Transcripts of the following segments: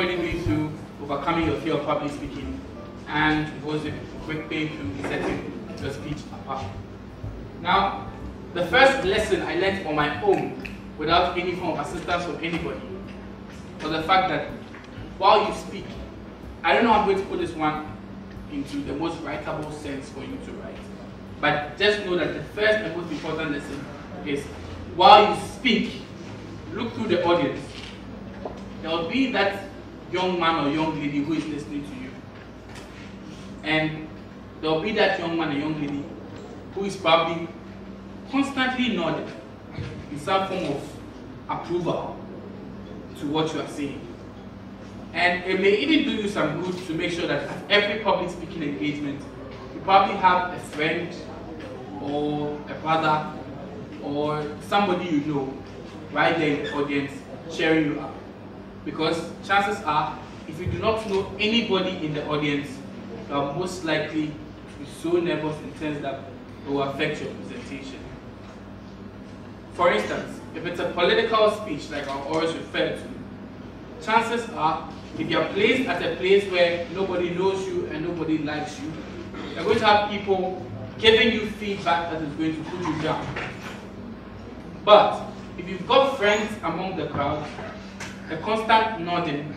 already been through overcoming your fear of public speaking, and it was a quick pay through setting your speech apart. Now, the first lesson I learned on my own, without any form of assistance from anybody, was the fact that while you speak, I don't know how I'm going to put this one into the most writable sense for you to write, but just know that the first and most important lesson is while you speak, look through the audience. There will be that young man or young lady who is listening to you, and there will be that young man or young lady who is probably constantly nodding in some form of approval to what you are saying. And it may even do you some good to make sure that at every public speaking engagement, you probably have a friend or a brother or somebody you know right there in the audience cheering you up. Because chances are, if you do not know anybody in the audience, you are most likely to be so nervous and tense that it will affect your presentation. For instance, if it's a political speech like I always refer to, chances are, if you are placed at a place where nobody knows you and nobody likes you, you're going to have people giving you feedback that is going to put you down. But if you've got friends among the crowd, a constant nodding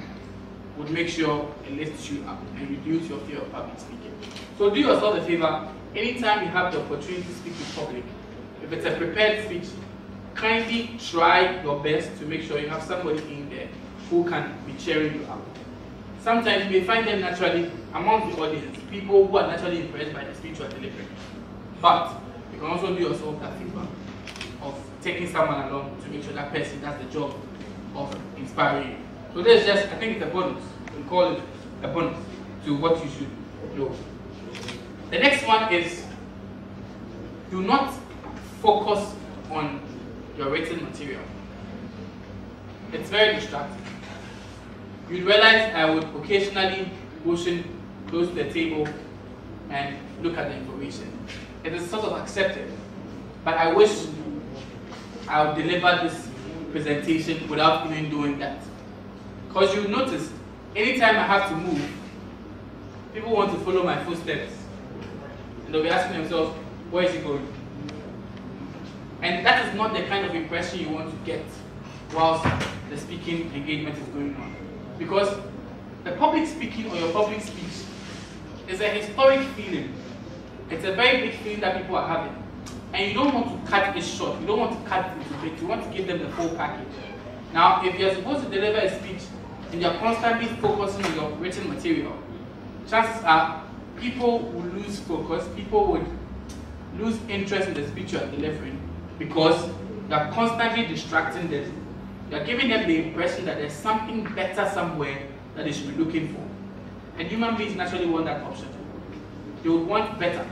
would make sure it lifts you up and reduce your fear of public speaking. So do yourself a favor, anytime you have the opportunity to speak in public, if it's a prepared speech, kindly try your best to make sure you have somebody in there who can be cheering you up. Sometimes you may find them naturally among the audience, people who are naturally impressed by the speech you are delivering. But you can also do yourself that favor of taking someone along to make sure that person does the job of inspiring you. So this is just, I think it's a bonus. We call it a bonus to what you should know. The next one is, do not focus on your written material. It's very distracting. You'd realize I would occasionally motion close to the table and look at the information. It is sort of accepted, but I wish I would deliver this presentation without even doing that. Because you'll notice, anytime I have to move, people want to follow my footsteps. And they'll be asking themselves, where is he going? And that is not the kind of impression you want to get whilst the speaking engagement is going on. Because the public speaking or your public speech is a historic feeling. It's a very big feeling that people are having. And you don't want to cut it short. You don't want to cut it into bits. You want to give them the full package. Now, if you're supposed to deliver a speech and you're constantly focusing on your written material, chances are people will lose focus, people would lose interest in the speech you're delivering because you're constantly distracting them. You're giving them the impression that there's something better somewhere that they should be looking for. And human beings naturally want that option. They would want better.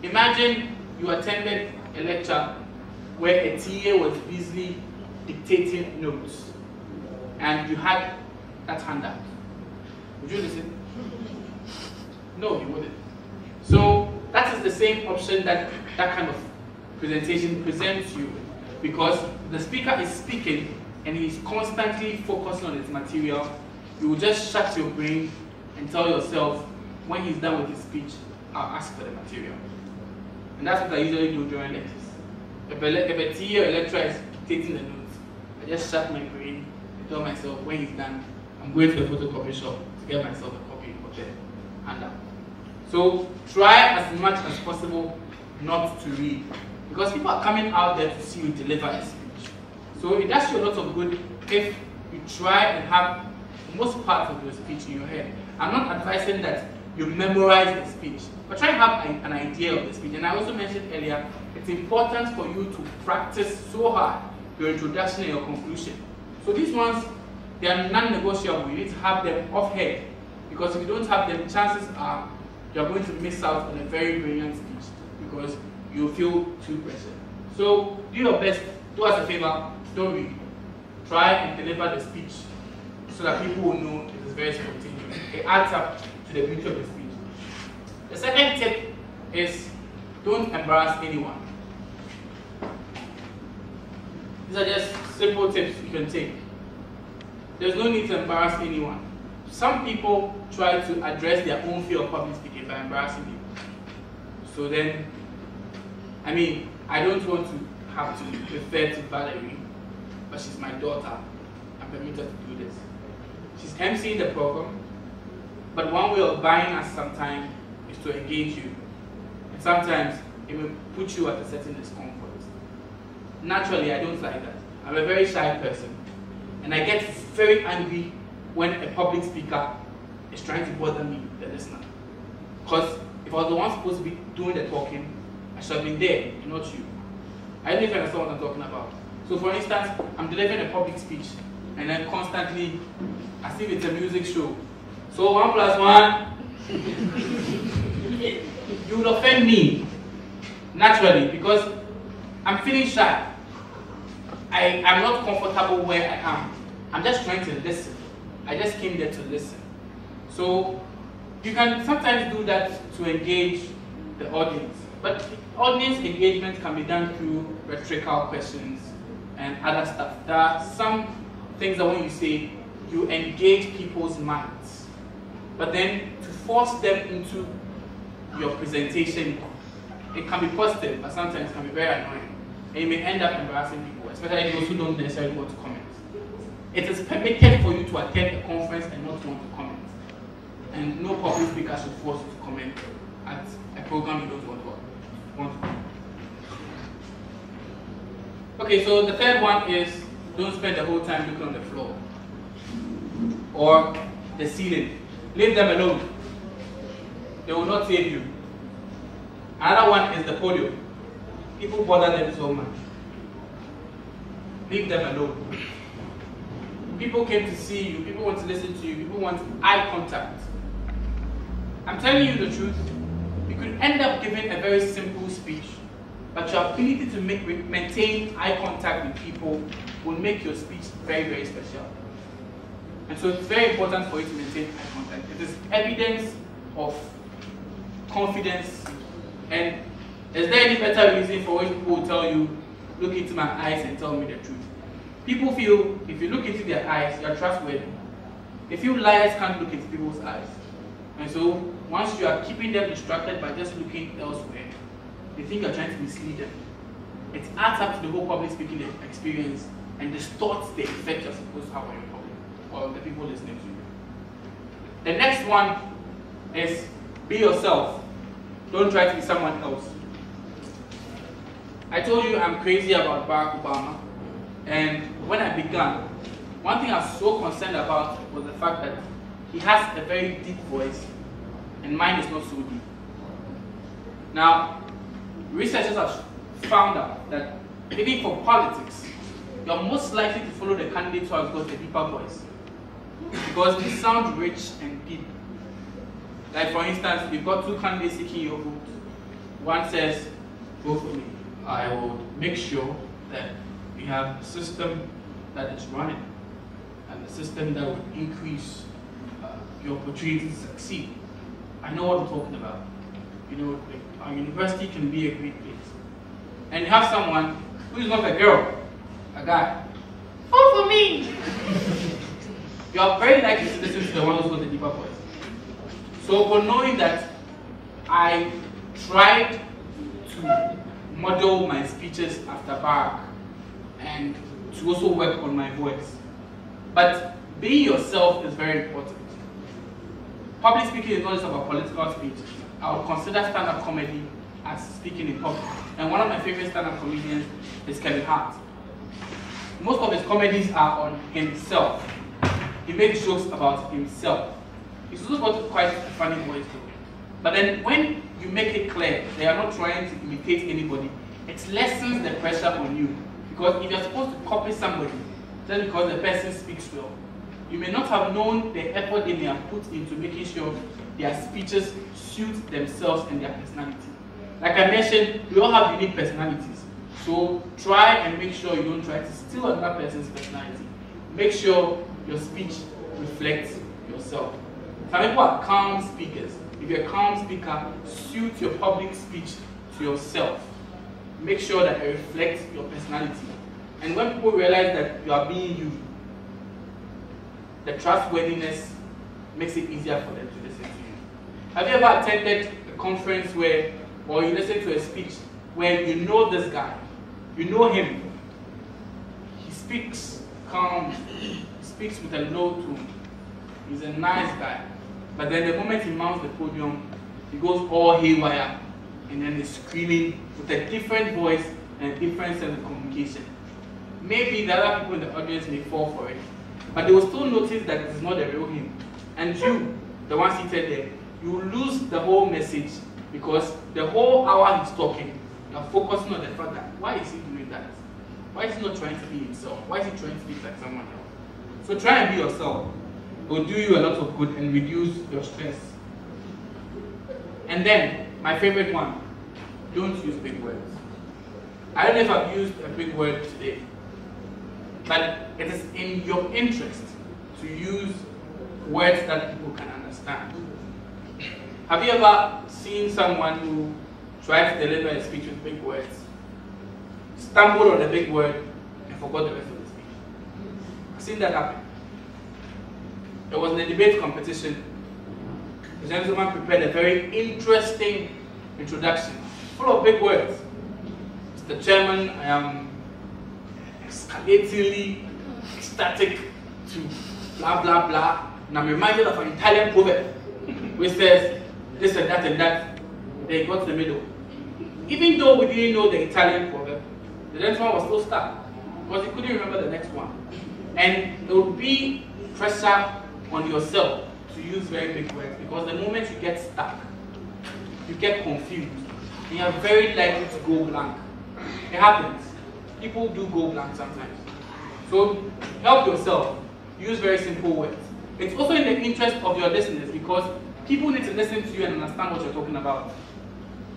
Imagine you attended a lecture where a TA was busily dictating notes and you had that handout. Would you listen? No, you wouldn't. So that is the same option that that kind of presentation presents you, because the speaker is speaking and he's constantly focusing on his material. You will just shut your brain and tell yourself, when he's done with his speech, I'll ask for the material. And that's what I usually do during lectures. If a TA or a lecturer is dictating the notes, I just shut my brain and tell myself, when he's done, I'm going to the photocopy shop to get myself a copy of the handout. So try as much as possible not to read, because people are coming out there to see you deliver a speech. So it does you a lot of good if you try and have most parts of your speech in your head. I'm not advising that you memorize the speech, but try to have an idea of the speech. And I also mentioned earlier, it's important for you to practice so hard your introduction and your conclusion. So these ones, they are non-negotiable. You need to have them off head, because if you don't have them, chances are you're going to miss out on a very brilliant speech because you feel too pressured. So do your best, do us a favor, don't read. Try and deliver the speech so that people will know it is very spontaneous. It adds up to the beauty of the speech. The second tip is, don't embarrass anyone. These are just simple tips you can take. there's no need to embarrass anyone. Some people try to address their own fear of public speaking by embarrassing people. So then, I mean, I don't want to have to refer to Valerie, but she's my daughter. I'm permitted to do this. She's emceeing the program, but one way of buying us sometimes is to engage you. And sometimes it will put you at a certain discomfort. Naturally, I don't like that. I'm a very shy person. And I get very angry when a public speaker is trying to bother me, the listener. Because if I was the one supposed to be doing the talking, I should have been there, and not you. I don't know if you understand what I'm talking about. So for instance, I'm delivering a public speech, and then constantly, as if it's a music show. So 1 + 1, you would offend me, naturally, because I'm feeling shy. I'm not comfortable where I am. I'm just trying to listen. I just came there to listen. So you can sometimes do that to engage the audience. But audience engagement can be done through rhetorical questions and other stuff. There are some things that when you say, you engage people's minds. But then to force them into your presentation, it can be positive, but sometimes it can be very annoying. And you may end up embarrassing people, especially those who don't necessarily want to comment. It is permitted for you to attend a conference and not want to comment. And no public speaker should force you to comment at a program you don't want to comment. Okay, so the third one is don't spend the whole time looking on the floor or the ceiling. Leave them alone. They will not save you. Another one is the podium. People bother them so much. Leave them alone. People came to see you, people want to listen to you, people want eye contact. I'm telling you the truth, you could end up giving a very simple speech, but your ability to maintain eye contact with people will make your speech very, very special. And so it's very important for you to maintain eye contact. It is evidence of confidence, and is there any better reason for which people will tell you, look into my eyes and tell me the truth? People feel if you look into their eyes, you're trustworthy. They feel liars can't look into people's eyes. And so once you are keeping them distracted by just looking elsewhere, they think you're trying to mislead them. It adds up to the whole public speaking experience and distorts the effect you're supposed to have on your public or the people listening to you. The next one is be yourself. Don't try to be someone else. I told you I'm crazy about Barack Obama. And when I began, one thing I was so concerned about was the fact that he has a very deep voice and mine is not so deep. Now, researchers have found out that even for politics, you're most likely to follow the candidate who has got a deeper voice because they sound rich and deep. Like for instance, we've got two candidates seeking your vote. One says, vote for me. I will make sure that we have a system that is running and a system that will increase your opportunity to succeed. I know what I'm talking about. You know, our university can be a great place. And you have someone who is not a girl, a guy. Vote for me! You are very likely to listen to the one who's got the deeper voice. So for knowing that I tried to model my speeches after Barack and to also work on my voice. But being yourself is very important. Public speaking is not just about political speech. I would consider stand-up comedy as speaking in public. And one of my favorite stand-up comedians is Kevin Hart. Most of his comedies are on himself. He makes jokes about himself. He's also got quite a funny voice too. But then when you make it clear they are not trying to imitate anybody, it lessens the pressure on you. Because if you're supposed to copy somebody just because the person speaks well, you may not have known the effort they may have put into making sure their speeches suit themselves and their personality. Like I mentioned, we all have unique personalities. So try and make sure you don't try to steal another person's personality. Make sure your speech reflects yourself. Some people are calm speakers. If you're a calm speaker, suit your public speech to yourself. Make sure that it reflects your personality. And when people realize that you are being you, the trustworthiness makes it easier for them to listen to you. Have you ever attended a conference where, or you listen to a speech where you know this guy, you know him, he speaks calm, he speaks with a low tone, he's a nice guy, but then the moment he mounts the podium, he goes all haywire, and then he's screaming with a different voice and a different sense of communication. Maybe the other people in the audience may fall for it, but they will still notice that it's not the real him. And you, the one seated there, you will lose the whole message because the whole hour he's talking, you're focusing on the fact that why is he doing that? Why is he not trying to be himself? Why is he trying to be like someone else? So try and be yourself. It will do you a lot of good and reduce your stress. And then, my favorite one, don't use big words. I don't know if I've used a big word today, but it is in your interest to use words that people can understand. Have you ever seen someone who tried to deliver a speech with big words, stumbled on a big word, and forgot the rest of the speech? I've seen that happen. There was in a debate competition. The gentleman prepared a very interesting introduction, full of big words. Mr. Chairman, I am escalatingly ecstatic to blah blah blah, and I'm reminded of an Italian proverb which says this and that and that. They got to the middle. Even though we didn't know the Italian proverb, the gentleman was still stuck because he couldn't remember the next one. And it would be pressure on yourself to use very big words, because the moment you get stuck, you get confused, and you're very likely to go blank. It happens. People do go blank sometimes. So help yourself. Use very simple words. It's also in the interest of your listeners, because people need to listen to you and understand what you're talking about.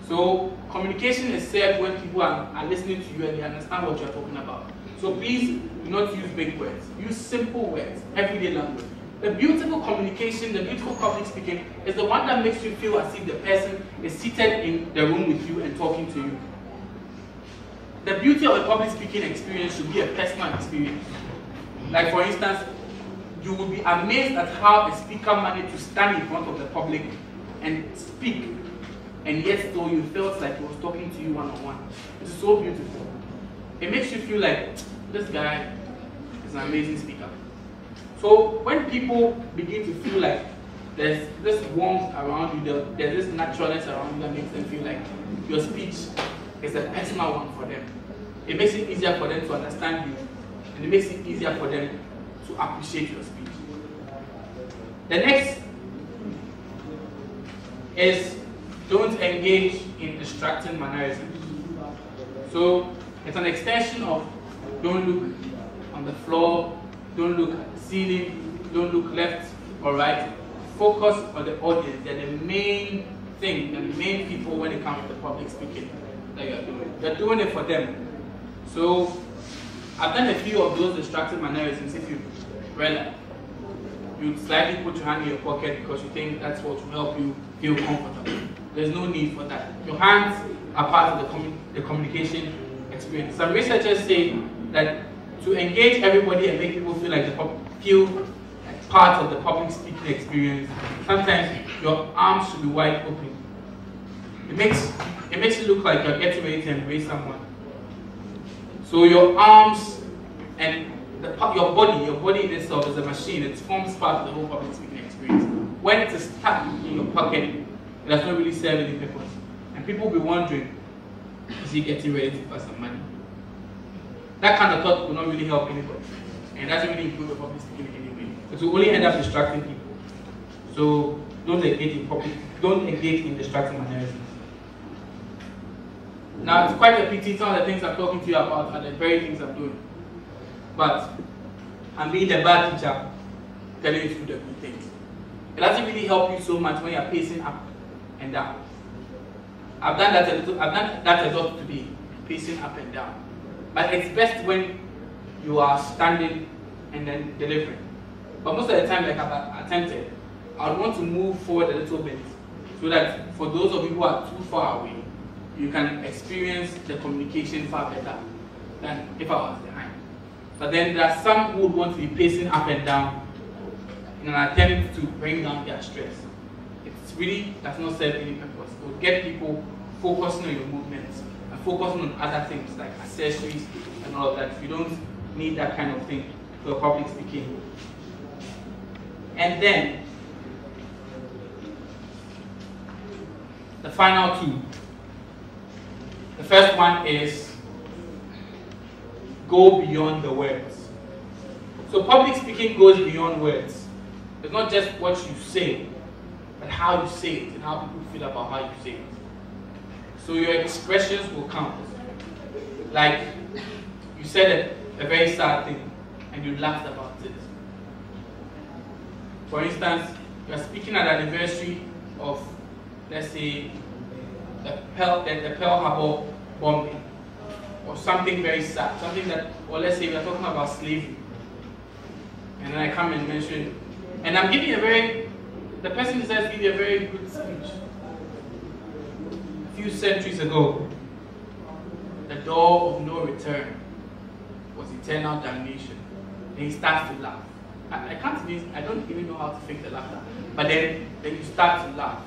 So communication is said when people are listening to you and they understand what you're talking about. So please do not use big words. Use simple words, everyday language. The beautiful communication, the beautiful public speaking is the one that makes you feel as if the person is seated in the room with you and talking to you. The beauty of a public speaking experience should be a personal experience. Like for instance, you will be amazed at how a speaker managed to stand in front of the public and speak, and yet still you felt like he was talking to you one-on-one. It's so beautiful. It makes you feel like this guy is an amazing speaker. So when people begin to feel like there's this warmth around you, there's this naturalness around you that makes them feel like your speech is a personal one for them. It makes it easier for them to understand you, and it makes it easier for them to appreciate your speech. The next is don't engage in distracting mannerisms. So it's an extension of don't look on the floor, don't look at the ceiling, don't look left or right. Focus on the audience. They're the main thing, they're the main people when it comes to public speaking that you're doing. You're doing it for them. So I've done a few of those distracting mannerisms. If you realize, you slightly put your hand in your pocket because you think that's what will help you feel comfortable. There's no need for that. Your hands are part of the communication experience. Some researchers say that to engage everybody and make people feel like part of the public speaking experience, sometimes your arms should be wide open. It makes it look like you're getting ready to embrace someone. So your arms and your body in itself is a machine. It forms part of the whole public speaking experience. When it is stuck in your pocket, it does not really serve any purpose. And people will be wondering, is he getting ready to pass some money? That kind of thought will not really help anybody. And it doesn't really improve the public speaking in any way. It will only end up distracting people. So don't engage in distracting mannerisms. Now it's quite a pity some of the things I'm talking to you about are the very things I'm doing. But I'm being the bad teacher telling you to do the good things. It doesn't really help you so much when you're pacing up and down. I've done that a lot today, pacing up and down. But it's best when you are standing and then delivering. But most of the time, like I've attempted, I would want to move forward a little bit so that for those of you who are too far away, you can experience the communication far better than if I was behind. But then there are some who would want to be pacing up and down in an attempt to bring down their stress. It really does not serve any purpose. It will get people focusing on your movements and focusing on other things like accessories and all of that. You don't need that kind of thing for public speaking. And then the final two. The first one is go beyond the words. So public speaking goes beyond words. It's not just what you say, but how you say it and how people feel about how you say it. So your expressions will count. Like you said a very sad thing and you laughed about it. For instance, you are speaking at an anniversary of, let's say, the Pearl Harbor bombing, or something very sad, something that, or let's say we are talking about slavery, and then I come and mention, and I'm giving the person says give you a very good speech. A few centuries ago, the door of no return was eternal damnation. And he starts to laugh. I don't even know how to fake the laughter, but then you start to laugh.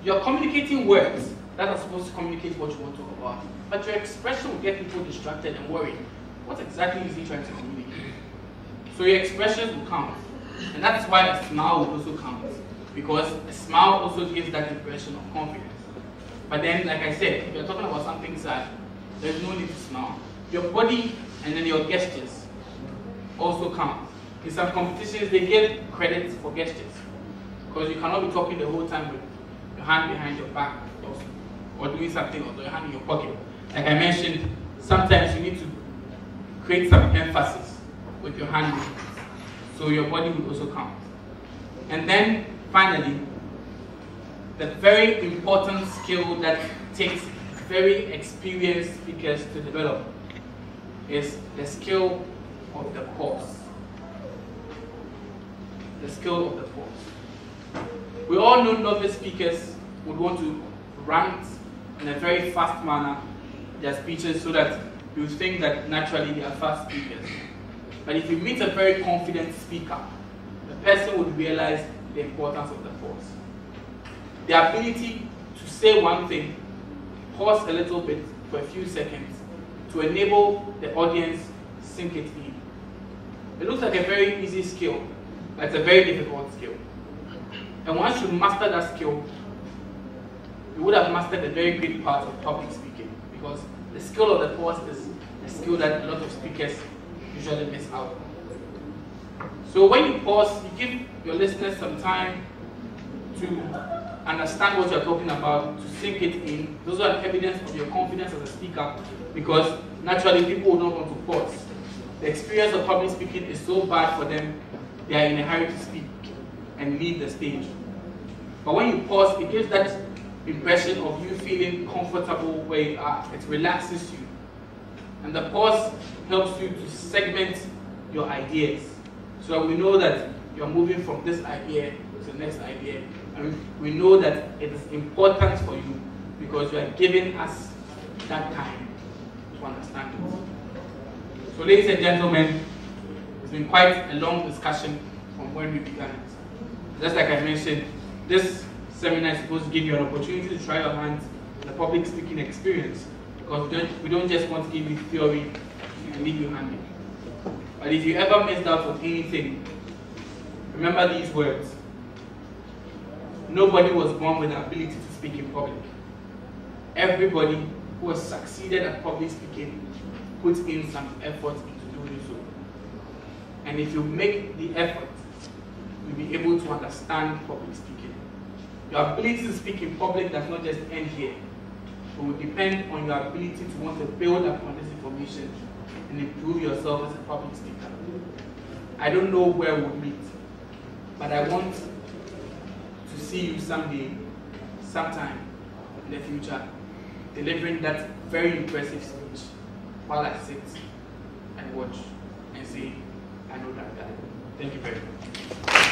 You're communicating words that are supposed to communicate what you want to talk about, but your expression will get people distracted and worried. What exactly is he trying to communicate? So your expressions will count. And that's why a smile will also count, because a smile also gives that impression of confidence. But then, like I said, if you're talking about something sad, there's no need to smile. Your body and then your gestures also count. In some competitions, they give credit for gestures, because you cannot be talking the whole time with your hand behind your back or doing something, or your hand in your pocket. Like I mentioned, sometimes you need to create some emphasis with your hand movements, so your body will also count. And then finally, the very important skill that takes very experienced speakers to develop is the skill of the pause. The skill of the pause. We all know novice speakers would want to rant in a very fast manner their speeches so that you think that naturally they are fast speakers. But if you meet a very confident speaker, the person would realize the importance of the pause. The ability to say one thing, pause a little bit for a few seconds to enable the audience to sink it in. It looks like a very easy skill, but it's a very difficult skill. And once you master that skill, you would have mastered a very great part of public speaking, because the skill of the pause is a skill that a lot of speakers usually miss out on. So when you pause, you give your listeners some time to understand what you're talking about, to sink it in. Those are evidence of your confidence as a speaker, because naturally people will not want to pause. The experience of public speaking is so bad for them, they are in a hurry to speak and leave the stage. But when you pause, it gives that impression of you feeling comfortable where you are. It relaxes you. And the pause helps you to segment your ideas, so that we know that you're moving from this idea to the next idea. And we know that it is important for you because you are giving us that time to understand it. So ladies and gentlemen, it's been quite a long discussion from when we began it. Just like I mentioned, this seminar is supposed to give you an opportunity to try your hands in the public speaking experience, because we don't just want to give you theory and leave you hanging. But if you ever missed out on anything, remember these words. Nobody was born with the ability to speak in public. Everybody who has succeeded at public speaking puts in some effort into doing so. And if you make the effort, you'll be able to understand public speaking. Your ability to speak in public does not just end here. It will depend on your ability to want to build upon this information and improve yourself as a public speaker. I don't know where we'll meet, but I want to see you someday, sometime in the future, delivering that very impressive speech while I sit and watch and say, I know that guy. Thank you very much.